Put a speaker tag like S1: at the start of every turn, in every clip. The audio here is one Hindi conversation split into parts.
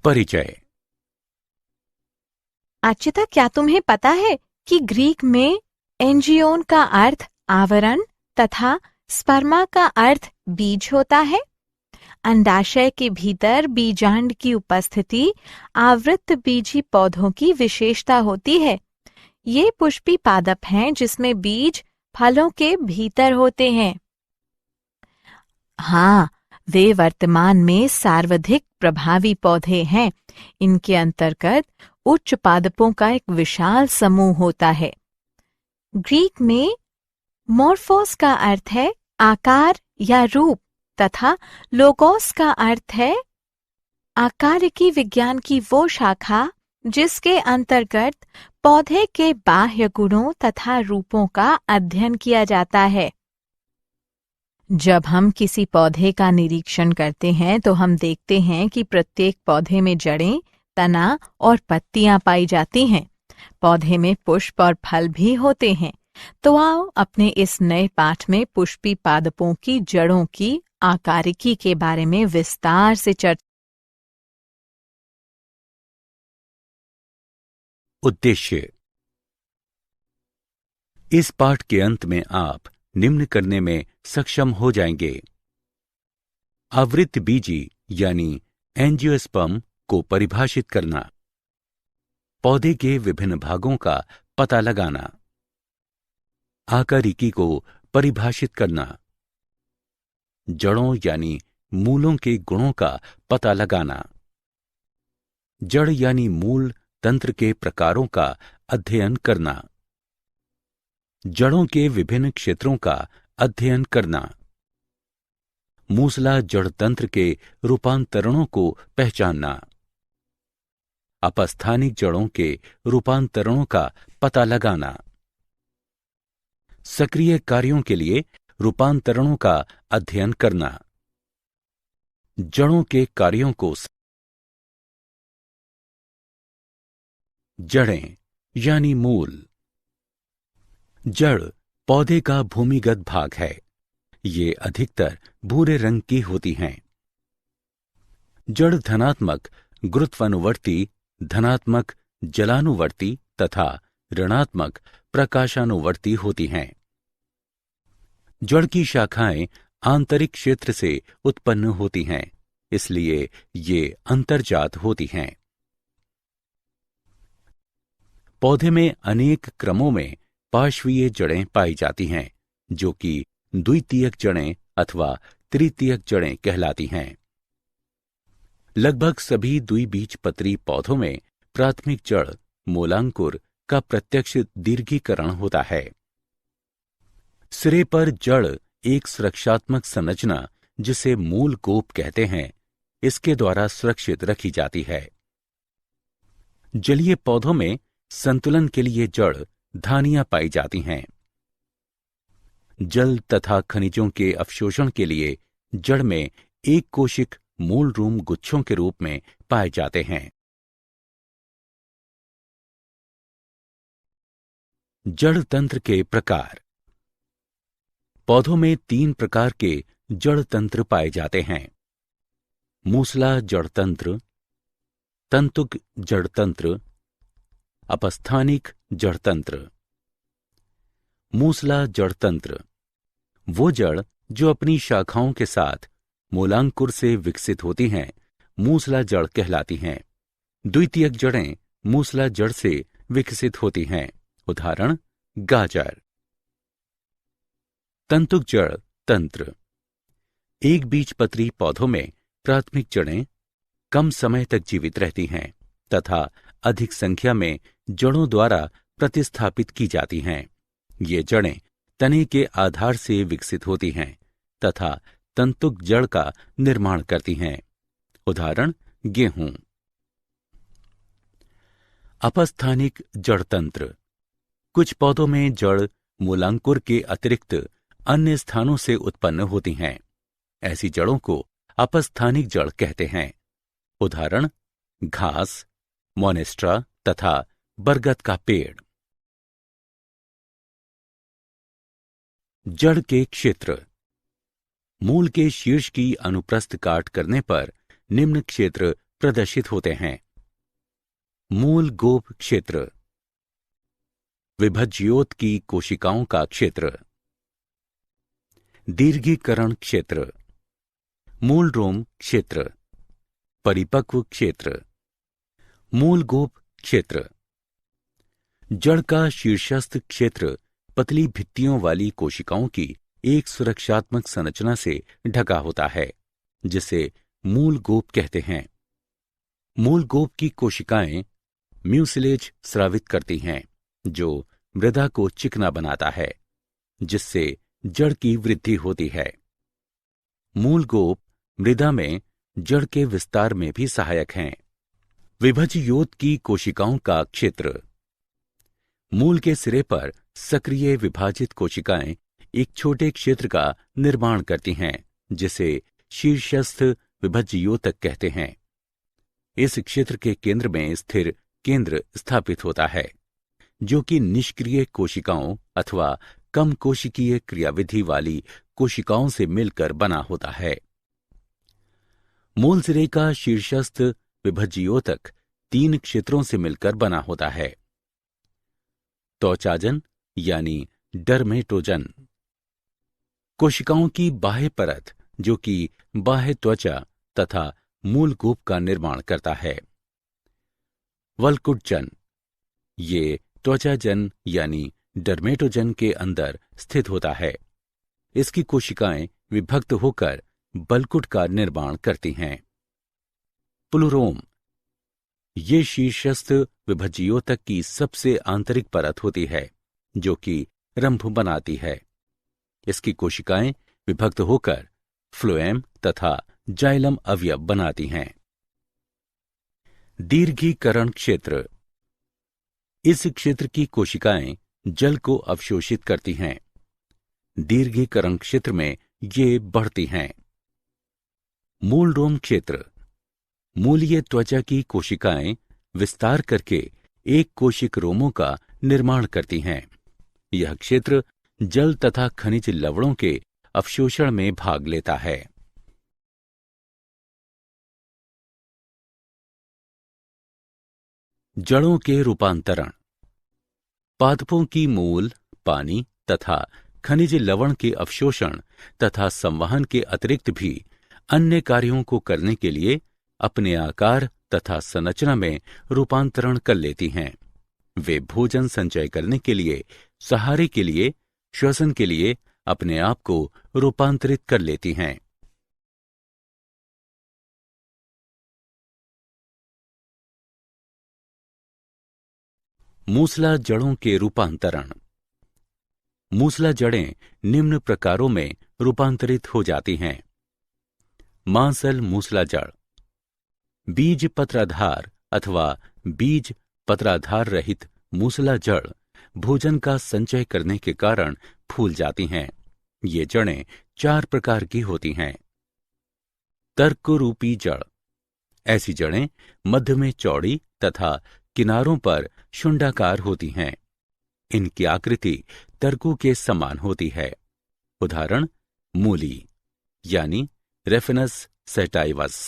S1: परिचय।
S2: अच्युता, क्या तुम्हें पता है कि ग्रीक में एंजियोन का अर्थ आवरण तथा स्पर्मा का अर्थ बीज होता है। अंडाशय के भीतर बीजांड की उपस्थिति आवृत बीजी पौधों की विशेषता होती है। ये पुष्पी पादप हैं जिसमें बीज फलों के भीतर होते हैं। हाँ, वे वर्तमान में सर्वाधिक प्रभावी पौधे हैं। इनके अंतर्गत उच्च पादपों का एक विशाल समूह होता है। ग्रीक में मोर्फोस का अर्थ है आकार या रूप तथा लोगोस का अर्थ है आकारिकी विज्ञान की वो शाखा जिसके अंतर्गत पौधे के बाह्य गुणों तथा रूपों का अध्ययन किया जाता है। जब हम किसी पौधे का निरीक्षण करते हैं तो हम देखते हैं कि प्रत्येक पौधे में जड़ें, तना और पत्तियां पाई जाती हैं। पौधे में पुष्प और फल भी होते हैं। तो आओ अपने इस नए पाठ में पुष्पी पादपों की जड़ों की आकारिकी के बारे में विस्तार से चर्चा।
S1: उद्देश्य। इस पाठ के अंत में आप निम्न करने में सक्षम हो जाएंगे। आवृत बीजी यानी एंजियोस्पर्म को परिभाषित करना, पौधे के विभिन्न भागों का पता लगाना, आकारिकी को परिभाषित करना, जड़ों यानी मूलों के गुणों का पता लगाना, जड़ यानी मूल तंत्र के प्रकारों का अध्ययन करना, जड़ों के विभिन्न क्षेत्रों का अध्ययन करना, मूसला जड़ तंत्र के रूपांतरणों को पहचानना, अपस्थानिक जड़ों के रूपांतरणों का पता लगाना, सक्रिय कार्यों के लिए रूपांतरणों का अध्ययन करना, जड़ों के कार्यों को। जड़ें यानी मूल। जड़ पौधे का भूमिगत भाग है। ये अधिकतर भूरे रंग की होती हैं। जड़ धनात्मक गुरुत्वानुवर्ती, धनात्मक जलानुवर्ती तथा ऋणात्मक प्रकाशानुवर्ती होती हैं। जड़ की शाखाएं आंतरिक क्षेत्र से उत्पन्न होती हैं, इसलिए ये अंतर्जात होती हैं। पौधे में अनेक क्रमों में पार्श्वीय जड़ें पाई जाती हैं, जो कि द्वितीयक जड़ें अथवा तृतीयक जड़ें कहलाती हैं। लगभग सभी द्विबीजपत्री पौधों में प्राथमिक जड़ मूलांकुर का प्रत्यक्ष दीर्घीकरण होता है। सिरे पर जड़ एक सुरक्षात्मक संरचना, जिसे मूल कोप कहते हैं, इसके द्वारा सुरक्षित रखी जाती है। जलीय पौधों में संतुलन के लिए जड़ धानियां पाई जाती हैं। जल तथा खनिजों के अवशोषण के लिए जड़ में एक कोशिक मूल रूम गुच्छों के रूप में पाए जाते हैं। जड़ तंत्र के प्रकार। पौधों में 3 प्रकार के जड़ तंत्र पाए जाते हैं: मूसला जड़ तंत्र, तंतुक जड़ तंत्र, अपस्थानिक जड़ तंत्र। मूसला जड़ तंत्र वो जड़ जो अपनी शाखाओं के साथ मूलांकुर से विकसित होती हैं, मूसला जड़ कहलाती हैं। द्वितीयक जड़ें मूसला जड़ से विकसित होती हैं। उदाहरण गाजर। तंतुक जड़ तंत्र। एक बीजपत्री पौधों में प्राथमिक जड़ें कम समय तक जीवित रहती हैं तथा अधिक संख्या में जड़ों द्वारा प्रतिस्थापित की जाती हैं। ये जड़ें तने के आधार से विकसित होती हैं तथा तंतुक जड़ का निर्माण करती हैं। उदाहरण गेहूं। अपस्थानिक जड़ तंत्र। कुछ पौधों में जड़ मूलांकुर के अतिरिक्त अन्य स्थानों से उत्पन्न होती हैं। ऐसी जड़ों को अपस्थानिक जड़ कहते हैं। उदाहरण घास, मोनेस्ट्रा तथा बरगद का पेड़। जड़ के क्षेत्र। मूल के शीर्ष की अनुप्रस्थ काट करने पर निम्न क्षेत्र प्रदर्शित होते हैं। मूल गोप क्षेत्र, विभज्योत की कोशिकाओं का क्षेत्र। दीर्घीकरण क्षेत्र, मूल रोम क्षेत्र, परिपक्व क्षेत्र। मूल गोप क्षेत्र, जड़ का शीर्षस्थ क्षेत्र पतली भित्तियों वाली कोशिकाओं की एक सुरक्षात्मक संरचना से ढका होता है, जिसे मूल गोप कहते हैं। मूल गोप की कोशिकाएं म्यूसिलेज स्रावित करती हैं, जो मृदा को चिकना बनाता है, जिससे जड़ की वृद्धि होती है। मूल गोप मृदा में जड़ के विस्तार में भी सहायक हैं। विभज्योत की कोशिकाओं का क्षेत्र, मूल के सिरे पर सक्रिय विभाजित कोशिकाएं एक छोटे क्षेत्र का निर्माण करती हैं, जिसे शीर्षस्थ विभज्योतक कहते हैं। इस क्षेत्र के केंद्र में स्थिर केंद्र स्थापित होता है, जो कि निष्क्रिय कोशिकाओं अथवा कम कोशिकीय क्रियाविधि वाली कोशिकाओं से मिलकर बना होता है। मूल सिरे का शीर्षस्थ विभज्योतक 3 क्षेत्रों से मिलकर बना होता है। त्वचाजन यानी डर्मेटोजन, कोशिकाओं की बाह्य परत जो कि बाह्य त्वचा तथा मूल गोप का निर्माण करता है। वल्कुटजन, ये त्वचाजन यानी डर्मेटोजन के अंदर स्थित होता है। इसकी कोशिकाएं विभक्त होकर बल्कुट का निर्माण करती हैं। प्लूरोम, ये शीर्षस्थ विभज्योतक की सबसे आंतरिक परत होती है, जो कि रंभ बनाती है। इसकी कोशिकाएं विभक्त होकर फ्लोएम तथा जाइलम अवयव बनाती हैं। दीर्घीकरण क्षेत्र, इस क्षेत्र की कोशिकाएं जल को अवशोषित करती हैं। दीर्घीकरण क्षेत्र में ये बढ़ती हैं। मूल रोम क्षेत्र, मूलीय त्वचा की कोशिकाएं विस्तार करके एक कोशिक रोमों का निर्माण करती हैं। यह क्षेत्र जल तथा खनिज लवणों के अवशोषण में भाग लेता है। जड़ों के रूपांतरण, पादपों की मूल, पानी तथा खनिज लवण के अवशोषण तथा संवहन के अतिरिक्त भी अन्य कार्यों को करने के लिए अपने आकार तथा संरचना में रूपांतरण कर लेती हैं। वे भोजन संचय करने के लिए, सहारे के लिए, श्वसन के लिए अपने आप को रूपांतरित कर लेती हैं। मूसला जड़ों के रूपांतरण, मूसला जड़ें निम्न प्रकारों में रूपांतरित हो जाती हैं। मांसल मूसला जड़, बीज पत्राधार अथवा बीज पत्राधार रहित मूसला जड़ भोजन का संचय करने के कारण फूल जाती हैं। ये जड़ें 4 प्रकार की होती हैं। तर्करूपी जड़, ऐसी जड़ें मध्य में चौड़ी तथा किनारों पर शुंडाकार होती हैं। इनकी आकृति तर्कू के समान होती है। उदाहरण मूली यानी रेफिनस सेटाइवस।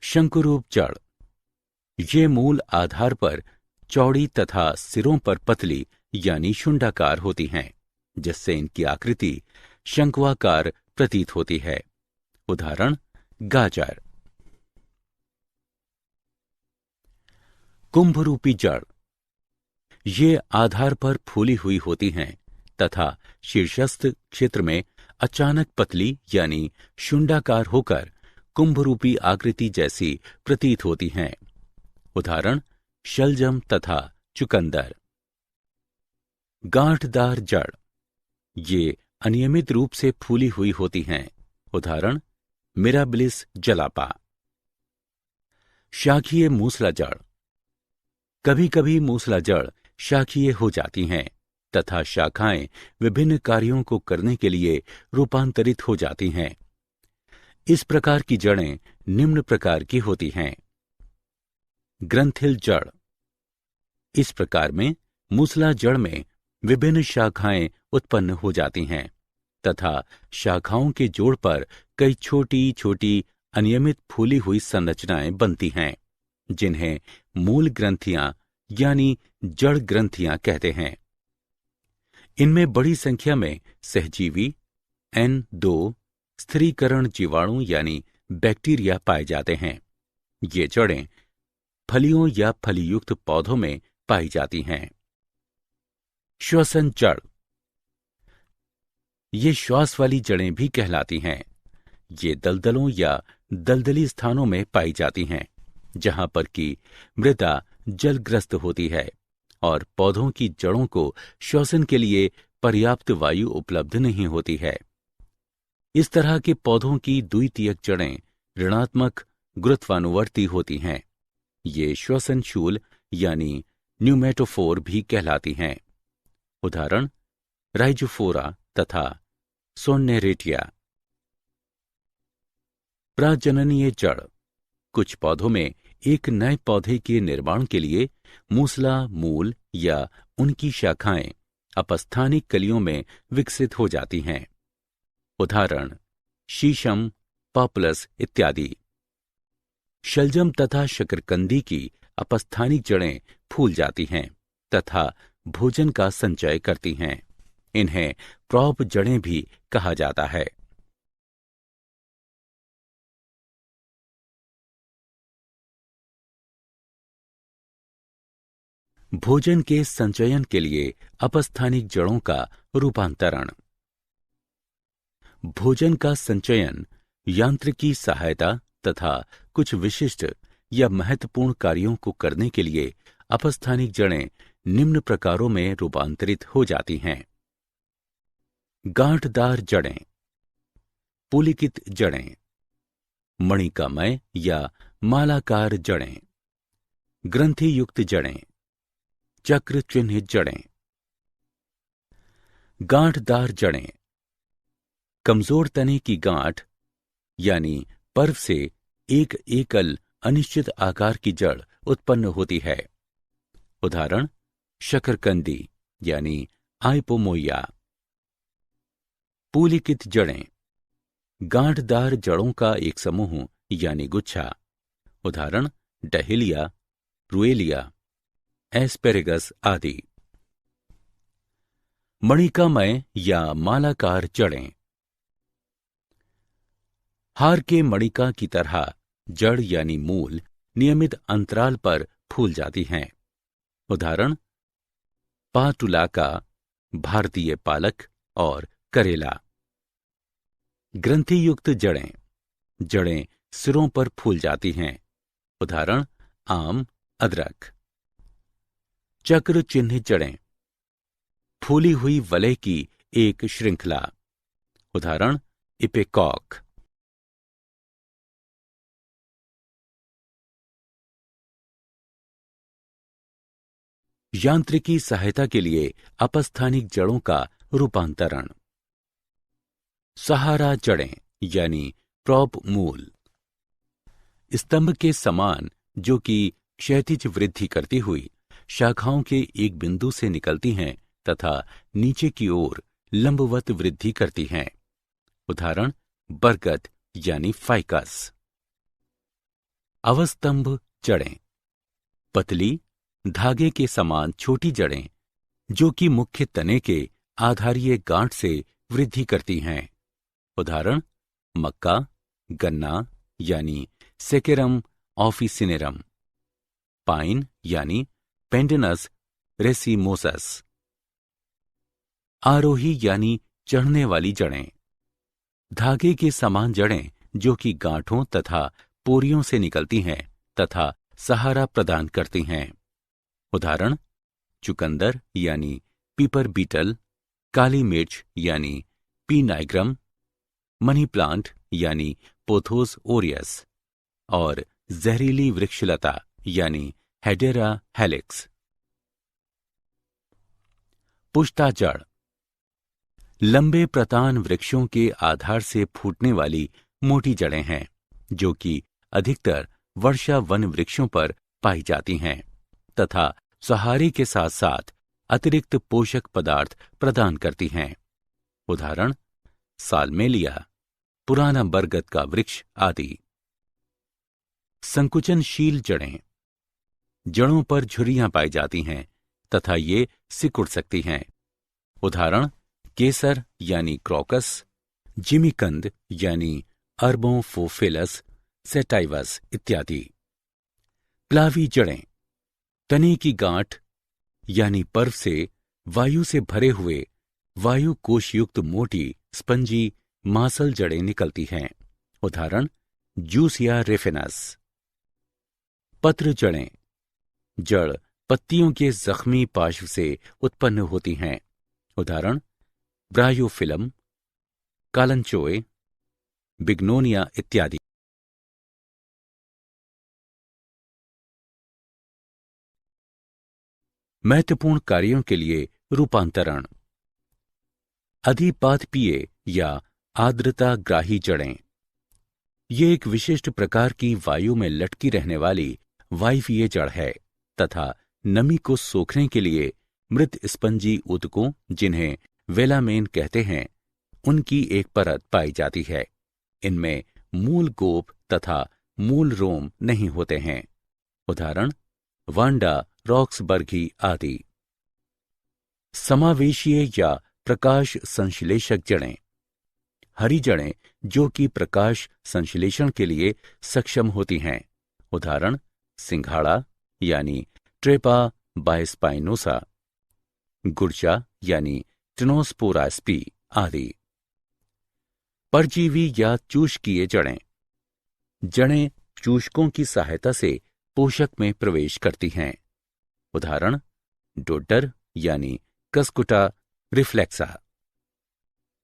S1: शंकुरूप जड़, ये मूल आधार पर चौड़ी तथा सिरों पर पतली यानी शुंडाकार होती हैं, जिससे इनकी आकृति शंक्वाकार प्रतीत होती है। उदाहरण गाजर। कुंभरूपी जड़, ये आधार पर फूली हुई होती हैं तथा शीर्षस्थ क्षेत्र में अचानक पतली यानी शुंडाकार होकर कुंभरूपी आकृति जैसी प्रतीत होती हैं। उदाहरण शलजम तथा चुकंदर। गांठदार जड़, ये अनियमित रूप से फूली हुई होती हैं। उदाहरण मिराबिलिस जलापा। शाखीय मूसला जड़, कभी कभी मूसला जड़ शाखीय हो जाती हैं तथा शाखाएं विभिन्न कार्यों को करने के लिए रूपांतरित हो जाती हैं। इस प्रकार की जड़ें निम्न प्रकार की होती हैं। ग्रंथिल जड़, इस प्रकार में मूसला जड़ में विभिन्न शाखाएं उत्पन्न हो जाती हैं तथा शाखाओं के जोड़ पर कई छोटी छोटी अनियमित फूली हुई संरचनाएं बनती हैं, जिन्हें मूल ग्रंथियां यानी जड़ ग्रंथियां कहते हैं। इनमें बड़ी संख्या में सहजीवी N2 स्थिरीकरण जीवाणु यानी बैक्टीरिया पाए जाते हैं। ये जड़ें फलियों या फलीयुक्त पौधों में पाई जाती हैं। श्वसन जड़, ये श्वास वाली जड़ें भी कहलाती हैं। ये दलदलों या दलदली स्थानों में पाई जाती हैं, जहां पर कि मृदा जलग्रस्त होती है और पौधों की जड़ों को श्वसन के लिए पर्याप्त वायु उपलब्ध नहीं होती है। इस तरह के पौधों की द्वितीयक जड़ें ऋणात्मक गुरुत्वानुवर्ती होती हैं। ये श्वसनशूल यानी न्यूमेटोफोर भी कहलाती हैं। उदाहरण राइजोफोरा तथा सोन्नेरेटिया। प्रजननीय जड़, कुछ पौधों में एक नए पौधे के निर्माण के लिए मूसला मूल या उनकी शाखाएं अपस्थानिक कलियों में विकसित हो जाती हैं। उदाहरण शीशम, पॉपुलस इत्यादि। शलजम तथा शकरकंदी की अपस्थानिक जड़ें फूल जाती हैं तथा भोजन का संचय करती हैं। इन्हें प्रॉप जड़ें भी कहा जाता है। भोजन के संचयन के लिए अपस्थानिक जड़ों का रूपांतरण। भोजन का संचयन यांत्रिकी सहायता तथा कुछ विशिष्ट या महत्वपूर्ण कार्यों को करने के लिए अपस्थानिक जड़ें निम्न प्रकारों में रूपांतरित हो जाती हैं। गांठदार जड़ें, पुलिकित जड़ें, मणिकामय या मालाकार जड़ें, ग्रंथि युक्त जड़ें, चक्र चिन्हित जड़ें। गांठदार जड़ें, कमजोर तने की गांठ यानी पर्व से एक एकल अनिश्चित आकार की जड़ उत्पन्न होती है। उदाहरण शकरकंदी यानी आइपोमोइया। पुलिकित जड़ें, गांठदार जड़ों का एक समूह यानी गुच्छा। उदाहरण डहेलिया, रुएलिया, एस्पेरेगस आदि। मणिकामय या मालाकार जड़ें, हार के मणिका की तरह जड़ यानी मूल नियमित अंतराल पर फूल जाती हैं। उदाहरण पाटुलाका, भारतीय पालक और करेला। ग्रंथि युक्त जड़ें, जड़ें सिरों पर फूल जाती हैं। उदाहरण आम, अदरक। चक्र चिन्हित जड़ें, फूली हुई वलय की एक श्रृंखला। उदाहरण इपेकॉक। यांत्रिकी सहायता के लिए अपस्थानिक जड़ों का रूपांतरण। सहारा जड़ें यानी प्रॉप मूल, स्तंभ के समान जो कि क्षैतिज वृद्धि करती हुई शाखाओं के एक बिंदु से निकलती हैं तथा नीचे की ओर लंबवत वृद्धि करती हैं। उदाहरण बरगद यानी फाइकस। अवस्तंभ जड़ें, पतली धागे के समान छोटी जड़ें जो कि मुख्य तने के आधारीय गांठ से वृद्धि करती हैं। उदाहरण मक्का, गन्ना यानी सेकेरम ऑफिसिनेरम, पाइन यानी पेंडेनस रेसिमोसस। आरोही यानी चढ़ने वाली जड़ें, धागे के समान जड़ें जो कि गांठों तथा पोरियों से निकलती हैं तथा सहारा प्रदान करती हैं। उदाहरण चुकंदर यानी पीपर बीटल, काली मिर्च यानी पी नाइग्रम, मनी प्लांट यानी पोथोस ओरियस और जहरीली वृक्षलता यानी हेडेरा हेलिक्स। पुष्टा जड़, लंबे प्रतान वृक्षों के आधार से फूटने वाली मोटी जड़ें हैं जो कि अधिकतर वर्षा वन वृक्षों पर पाई जाती हैं तथा सहारे के साथ साथ अतिरिक्त पोषक पदार्थ प्रदान करती हैं। उदाहरण सालमेलिया, पुराना बरगद का वृक्ष आदि। संकुचनशील जड़ें। जड़ों पर झुर्रियां पाई जाती हैं तथा ये सिकुड़ सकती हैं। उदाहरण केसर यानी क्रोकस, जिमीकंद यानी अर्बोफोफिलस सेटाइवस इत्यादि। प्लावी जड़ें, तने की गांठ यानी पर्व से वायु से भरे हुए वायु कोश युक्त मोटी स्पंजी मांसल जड़ें निकलती हैं। उदाहरण जूसिया रेफिनस। पत्र जड़ें, जड़ पत्तियों के जख्मी पार्श्व से उत्पन्न होती हैं। उदाहरण ब्रायोफिलम, कालंचोए, बिग्नोनिया इत्यादि। महत्वपूर्ण कार्यों के लिए रूपांतरण। अधिपादपीय या आर्द्रताग्राही जड़ें, ये एक विशिष्ट प्रकार की वायु में लटकी रहने वाली वायवीय जड़ है तथा नमी को सोखने के लिए मृत स्पंजी ऊतकों, जिन्हें वेलामेन कहते हैं, उनकी एक परत पाई जाती है। इनमें मूल गोप तथा मूल रोम नहीं होते हैं। उदाहरण वांडा रॉक्सबर्गी आदि। समावेशीय या प्रकाश संश्लेषक जड़ें, हरी जड़ें जो कि प्रकाश संश्लेषण के लिए सक्षम होती हैं। उदाहरण सिंघाड़ा यानी ट्रेपा बायस्पाइनोसा, गुर्जा यानी टिनोस्पोरा स्पी आदि। परजीवी या चूषकीय जड़ें, जड़ें चूषकों की सहायता से पोषक में प्रवेश करती हैं। उदाहरण डोडर यानी कस्कुटा रिफ्लेक्सा।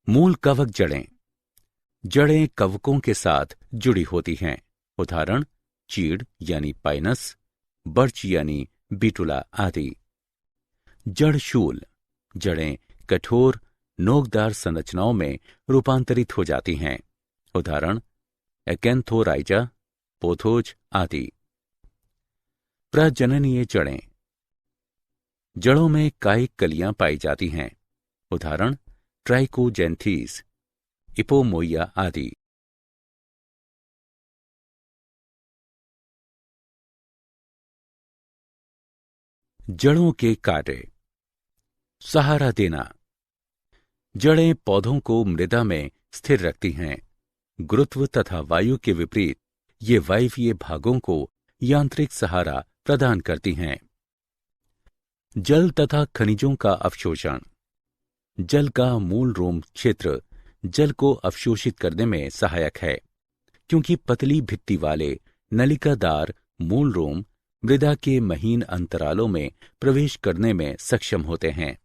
S1: मूल कवक जड़ें, जड़ें कवकों के साथ जुड़ी होती हैं। उदाहरण चीड़ यानी पाइनस, बर्च यानी बिटुला आदि। जड़शूल, जड़ें कठोर नोकदार संरचनाओं में रूपांतरित हो जाती हैं। उदाहरण एकैंथोराइजा, पोथोज आदि। प्रजननीय जड़ें, जड़ों में कायिक कलियां पाई जाती हैं। उदाहरण ट्राइकोजेंथीस, इपोमोइया आदि। जड़ों के कार्य। सहारा देना, जड़ें पौधों को मृदा में स्थिर रखती हैं। गुरुत्व तथा वायु के विपरीत ये वायवीय भागों को यांत्रिक सहारा प्रदान करती हैं। जल तथा खनिजों का अवशोषण, जल का मूल रोम क्षेत्र जल को अवशोषित करने में सहायक है, क्योंकि पतली भित्ति वाले नलिकादार मूल रोम मृदा के महीन अंतरालों में प्रवेश करने में सक्षम होते हैं।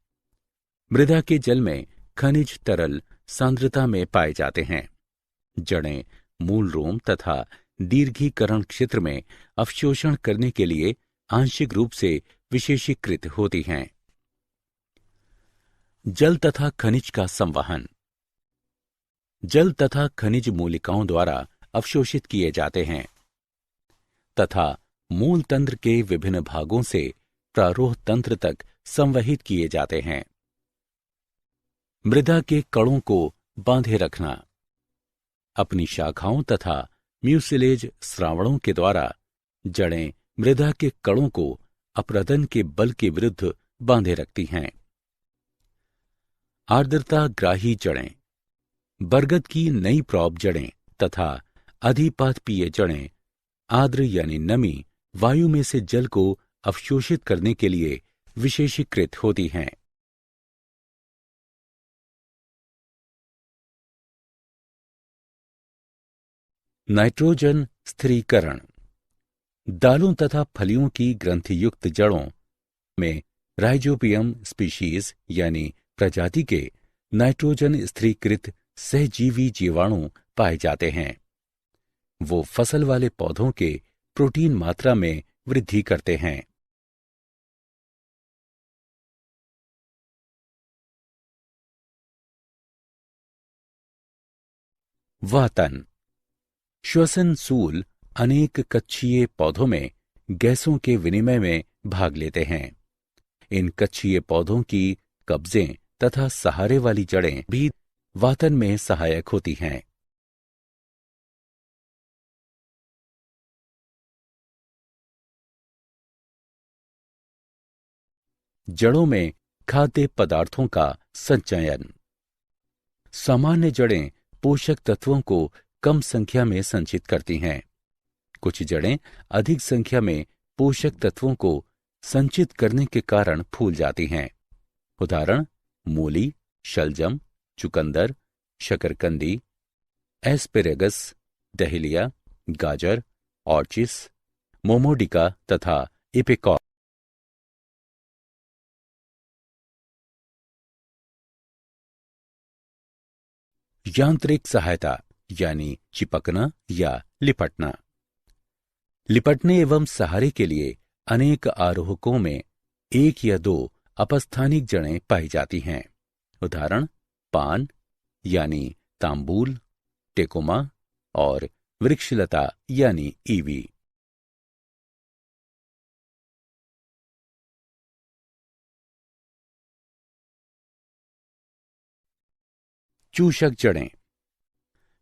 S1: मृदा के जल में खनिज तरल सांद्रता में पाए जाते हैं। जड़ें मूल रोम तथा दीर्घीकरण क्षेत्र में अवशोषण करने के लिए आंशिक रूप से विशेषीकृत होती हैं। जल तथा खनिज का संवहन, जल तथा खनिज मूलिकाओं द्वारा अवशोषित किए जाते हैं तथा मूल तंत्र के विभिन्न भागों से प्रारोह तंत्र तक संवहित किए जाते हैं। मृदा के कणों को बांधे रखना, अपनी शाखाओं तथा म्यूसिलेज श्रावणों के द्वारा जड़ें मृदा के कणों को अपरदन के बल के विरुद्ध बांधे रखती हैं। आर्द्रताग्राही जड़ें, बरगद की नई प्रॉप जड़ें तथा अधिपादपीय जड़ें आर्द्र यानी नमी वायु में से जल को अवशोषित करने के लिए विशेषीकृत होती हैं। नाइट्रोजन स्थिरीकरण, दालों तथा फलियों की ग्रंथियुक्त जड़ों में राइजोबियम स्पीशीज यानी प्रजाति के नाइट्रोजन स्थिरीकृत सहजीवी जीवाणु पाए जाते हैं। वो फसल वाले पौधों के प्रोटीन मात्रा में वृद्धि करते हैं। वातन, श्वसन सूल अनेक कक्षीय पौधों में गैसों के विनिमय में भाग लेते हैं। इन कक्षीय पौधों की कब्जें तथा सहारे वाली जड़ें भी वातन में सहायक होती हैं। जड़ों में खाद्य पदार्थों का संचयन। सामान्य जड़ें पोषक तत्वों को कम संख्या में संचित करती हैं। कुछ जड़ें अधिक संख्या में पोषक तत्वों को संचित करने के कारण फूल जाती हैं। उदाहरण मूली, शलजम, चुकंदर, शकरकंदी, एस्पेरेगस, डहेलिया, गाजर, ऑर्चिस, मोमोडिका तथा इपेकॉ। यांत्रिक सहायता यानी चिपकना या लिपटना। लिपटने एवं सहारे के लिए अनेक आरोहकों में एक या दो अपस्थानिक जड़ें पाई जाती हैं। उदाहरण पान यानी तांबूल, टेकोमा और वृक्षलता यानी ईवी। चूषक जड़ें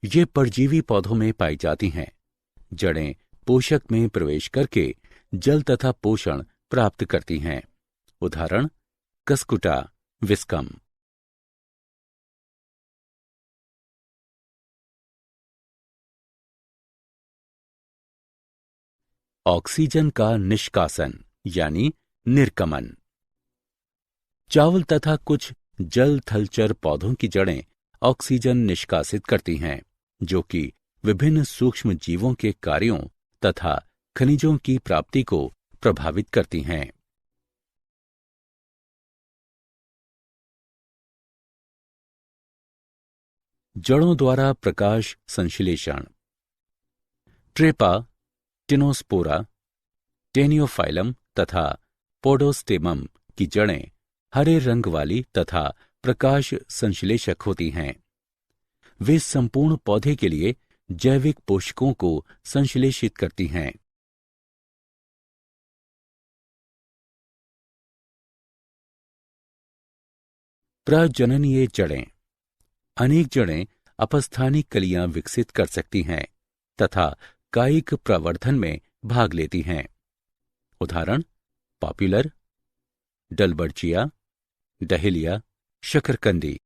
S1: ये परजीवी पौधों में पाई जाती हैं। जड़ें पोषक में प्रवेश करके जल तथा पोषण प्राप्त करती हैं। उदाहरण कस्कुटा विस्कम। ऑक्सीजन का निष्कासन यानी निर्गमन। चावल तथा कुछ जल थलचर पौधों की जड़ें ऑक्सीजन निष्कासित करती हैं, जो कि विभिन्न सूक्ष्म जीवों के कार्यों तथा खनिजों की प्राप्ति को प्रभावित करती हैं। जड़ों द्वारा प्रकाश संश्लेषण। ट्रेपा, टिनोस्पोरा, टेनियोफाइलम तथा पोडोस्टेमम की जड़ें हरे रंग वाली तथा प्रकाश संश्लेषक होती हैं। वे संपूर्ण पौधे के लिए जैविक पोषकों को संश्लेषित करती हैं। प्रजननीय जड़ें। अनेक जड़ें अपस्थानिक कलियां विकसित कर सकती हैं तथा कायिक प्रवर्धन में भाग लेती हैं। उदाहरण पॉपुलर, डलबर्चिया, डहेलिया, शकरकंदी।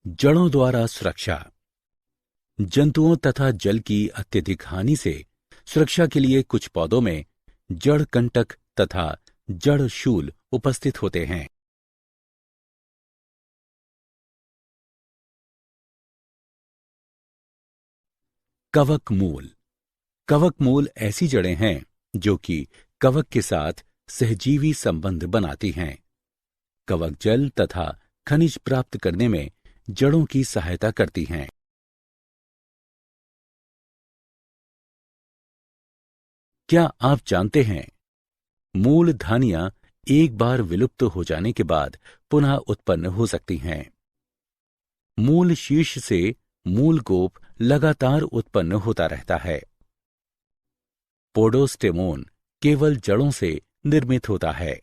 S1: जड़ों द्वारा सुरक्षा। जंतुओं तथा जल की अत्यधिक हानि से सुरक्षा के लिए कुछ पौधों में जड़ कंटक तथा जड़ शूल उपस्थित होते हैं। कवक मूल। कवक मूल ऐसी जड़ें हैं जो कि कवक के साथ सहजीवी संबंध बनाती हैं। कवक जल तथा खनिज प्राप्त करने में जड़ों की सहायता करती हैं। क्या आप जानते हैं मूलधानियां एक बार विलुप्त हो जाने के बाद पुनः उत्पन्न हो सकती हैं। मूल शीर्ष से मूल गोप लगातार उत्पन्न होता रहता है। पोडोस्टेमोन केवल जड़ों से निर्मित होता है।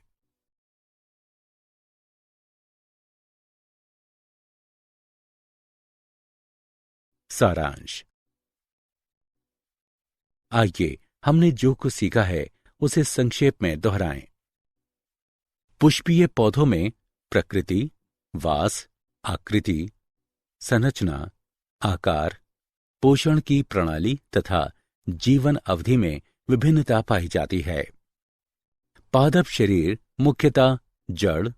S1: सारांश। आइए हमने जो कुछ सीखा है उसे संक्षेप में दोहराएं। पुष्पीय पौधों में प्रकृति, वास, आकृति, संरचना, आकार, पोषण की प्रणाली तथा जीवन अवधि में विभिन्नता पाई जाती है। पादप शरीर मुख्यतः जड़,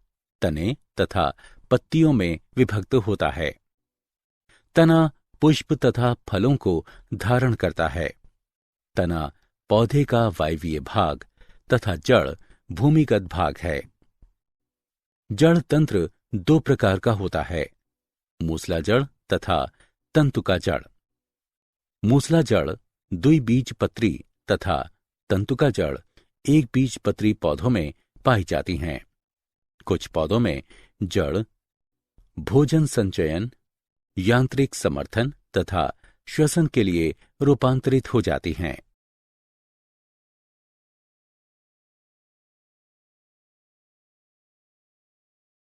S1: तने तथा पत्तियों में विभक्त होता है। तना पुष्प तथा फलों को धारण करता है। तना पौधे का वायवीय भाग तथा जड़ भूमिगत भाग है। जड़ तंत्र दो प्रकार का होता है, मूसला जड़ तथा तंतुका जड़। मूसला जड़ द्विबीजपत्री तथा तंतुका जड़ एक बीजपत्री पौधों में पाई जाती हैं। कुछ पौधों में जड़ भोजन संचयन, यांत्रिक समर्थन तथा श्वसन के लिए रूपांतरित हो जाती हैं।